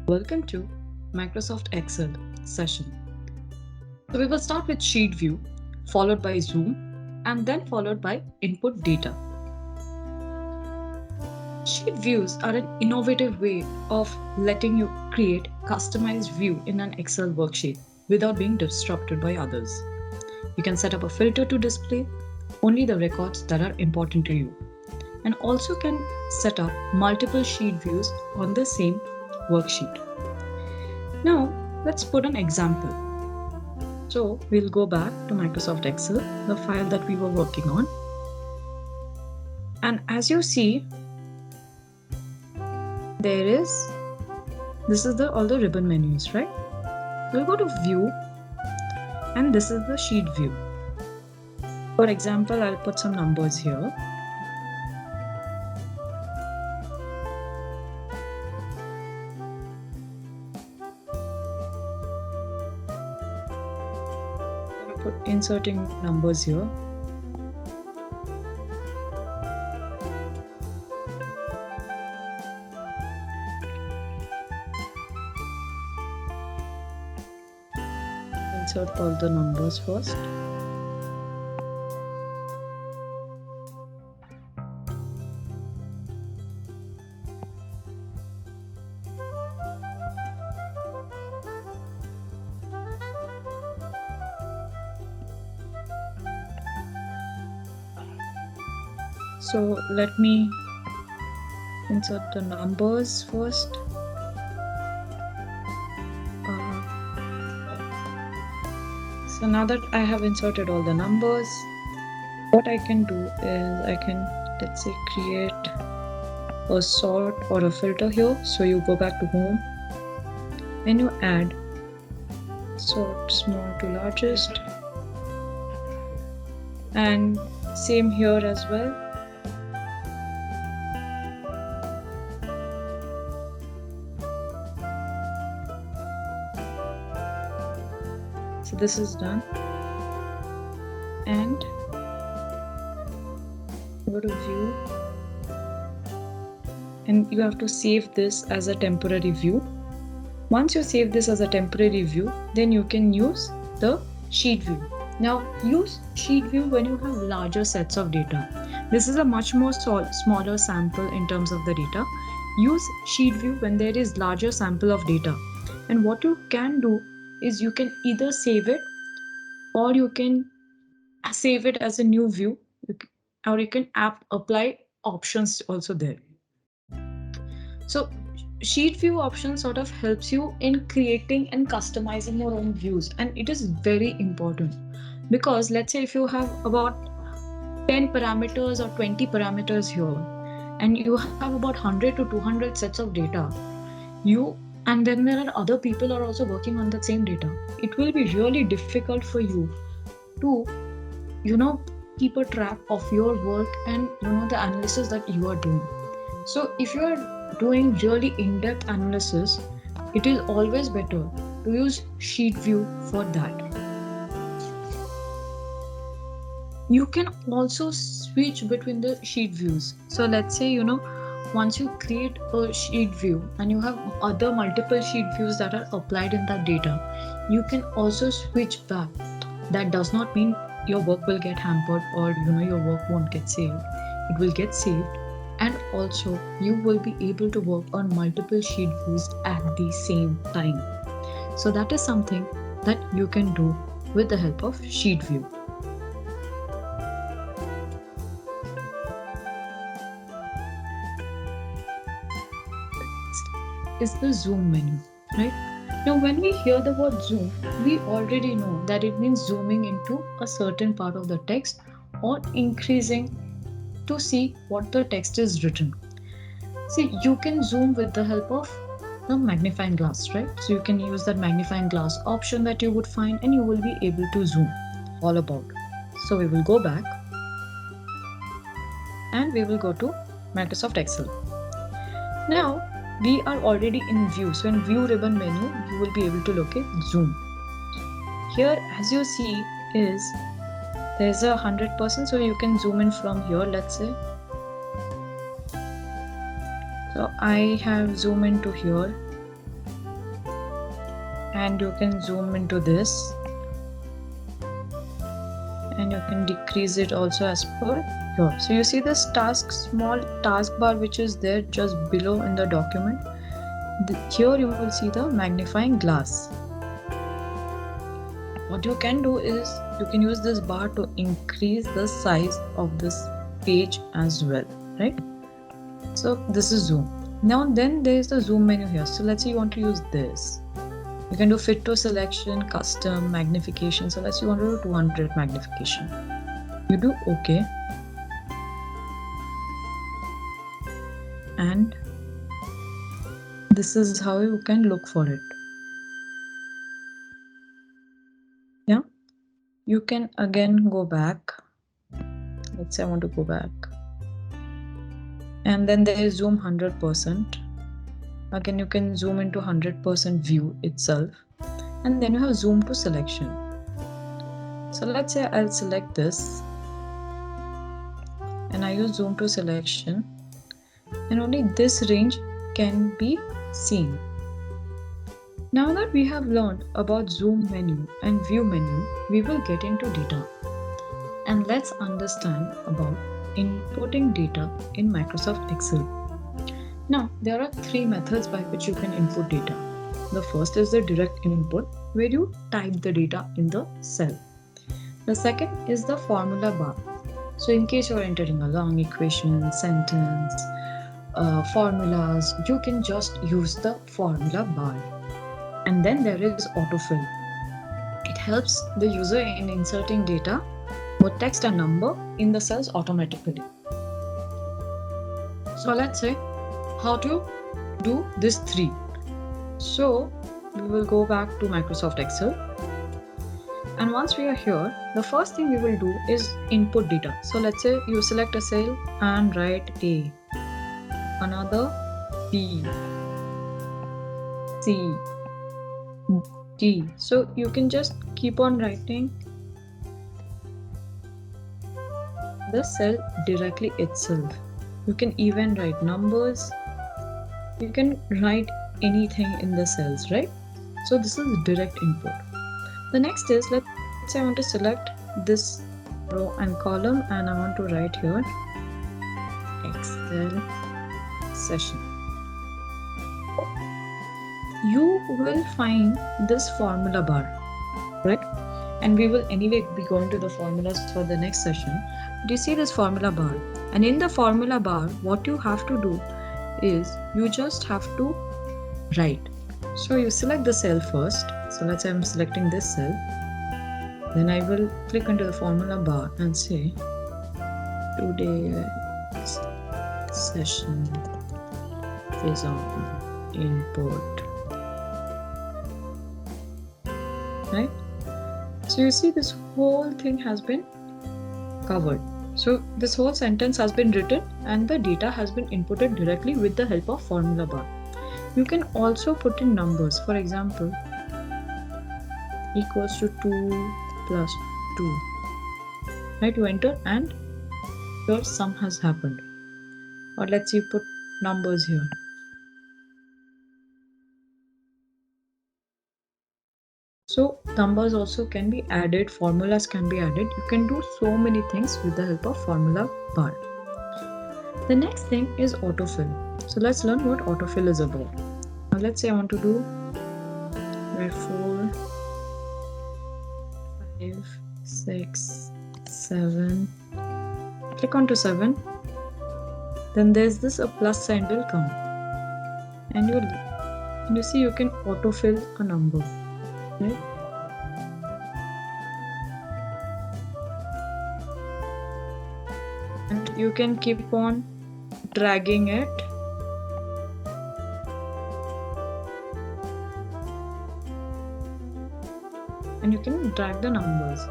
Welcome to Microsoft Excel session. So we will start with sheet view, followed by zoom, and then followed by input data. Sheet views are an innovative way of letting you create customized view in an Excel worksheet without being disrupted by others. You can set up a filter to display only the records that are important to you, and also can set up multiple sheet views on the same worksheet. Now, let's put an example. So we'll go back to Microsoft Excel, the file that we were working on. And as you see, this is all the ribbon menus, right? We'll go to view, and this is the sheet view. For example, I'll put some numbers here. Inserting numbers here. Insert all the numbers first. So let me insert the numbers first. So now that I have inserted all the numbers, what I can do is I can, let's say, create a sort or a filter here. So you go back to home and you add sort small to largest, and same here as well. So this is done, and go to view, and you have to save this as a temporary view. Once you save this as a temporary view, then you can use the sheet view. Now use sheet view when you have larger sets of data. This is a much more smaller sample in terms of the data. Use sheet view when there is larger sample of data. And what you can do is you can either save it, or you can save it as a new view, or you can apply options also there. So sheet view option sort of helps you in creating and customizing your own views, and it is very important because let's say if you have about 10 parameters or 20 parameters here, and you have about 100 to 200 sets of data, and then there are other people are also working on the same data, it will be really difficult for you to keep a track of your work and the analysis that you are doing. So if you are doing really in-depth analysis, it is always better to use sheet view for that. You can also switch between the sheet views. So let's say once you create a sheet view and you have other multiple sheet views that are applied in that data, you can also switch back. That does not mean your work will get hampered or your work won't get saved. It will get saved, and also you will be able to work on multiple sheet views at the same time. So that is something that you can do with the help of sheet view. Is the zoom menu, right? Now when we hear the word zoom, we already know that it means zooming into a certain part of the text or increasing to see what the text is written. See, you can zoom with the help of the magnifying glass, right? So you can use that magnifying glass option that you would find, and you will be able to zoom all about. So we will go back and we will go to Microsoft Excel. Now we are already in view. So in view ribbon menu, you will be able to locate zoom. Here, as you see, there's 100%, so you can zoom in from here, let's say. So I have zoomed into here, and you can zoom into this, and you can decrease it also as per your. So you see this small taskbar which is there just below in the document. Here you will see the magnifying glass. What you can do is you can use this bar to increase the size of this page as well, right? So this is zoom. Now then there is the zoom menu here. So let's say you want to use this. You can do fit to selection, custom, magnification. So let's say you want to do 200 magnification. You do OK. And this is how you can look for it. Yeah. You can again go back. Let's say I want to go back. And then there is zoom 100%. Again, you can zoom into 100% view itself. And then you have zoom to selection. So let's say I'll select this. And I use zoom to selection. And only this range can be seen. Now that we have learned about zoom menu and view menu, we will get into data. And let's understand about inputting data in Microsoft Excel. Now, there are three methods by which you can input data. The first is the direct input, where you type the data in the cell. The second is the formula bar. So in case you're entering a long equation, sentence, formulas, you can just use the formula bar. And then there is autofill. It helps the user in inserting data, both text and number, in the cells automatically. So let's say how to do this three. So we will go back to Microsoft Excel. And once we are here, the first thing we will do is input data. So let's say you select a cell and write A, another B, C, D. So you can just keep on writing the cell directly itself. You can even write numbers. You can write anything in the cells, right? So this is direct input. The next is, let's say I want to select this row and column and I want to write here Excel session. You will find this formula bar, right? And we will anyway be going to the formulas for the next session. But you see this formula bar, and in the formula bar, what you have to do is you just have to write. So you select the cell first. So let's say I'm selecting this cell. Then I will click into the formula bar and say today's session is on input. Right? So you see this whole thing has been covered. So this whole sentence has been written and the data has been inputted directly with the help of formula bar. You can also put in numbers. For example, equals to 2 plus 2. Right? You enter and your sum has happened. Or let's say you put numbers here. So numbers also can be added, formulas can be added. You can do so many things with the help of formula bar. The next thing is autofill. So let's learn what autofill is about. Now let's say I want to do 4, 5, 6, 7. Click on to 7. Then there's this a plus sign will come. And you see you can autofill a number. Right? And you can keep on dragging it. And you can drag the numbers.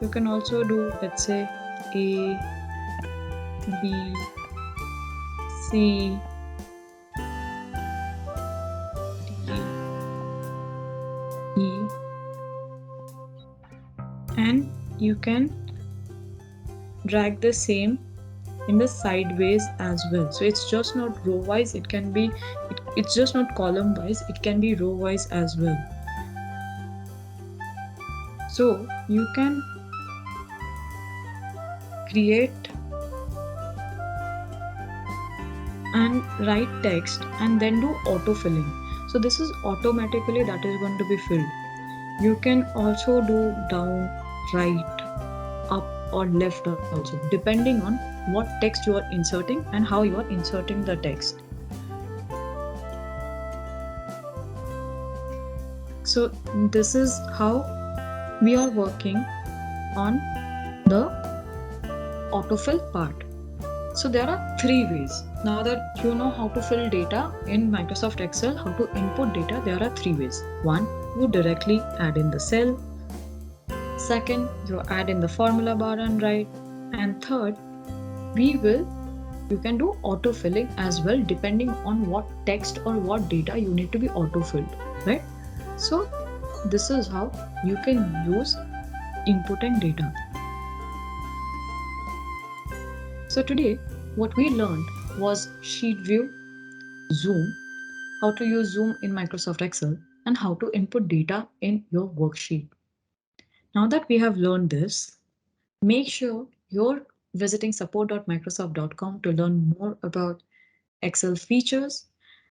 You can also do, let's say, A, B, C, E, and you can drag the same in the sideways as well. So it's just not row wise, it's just not column wise, it can be row wise as well. So you can create and write text and then do autofilling. So this is automatically that is going to be filled. You can also do down, right, up or left also, depending on what text you are inserting and how you are inserting the text. So this is how we are working on the autofill part. So there are three ways. Now that you know how to fill data in Microsoft Excel, how to input data, there are three ways. One, you directly add in the cell. Second, you add in the formula bar and write. And third, you can do autofilling as well, depending on what text or what data you need to be autofilled, right? So this is how you can use inputting data. So today, what we learned was sheet view, Zoom, how to use Zoom in Microsoft Excel, and how to input data in your worksheet. Now that we have learned this, make sure you're visiting support.microsoft.com to learn more about Excel features,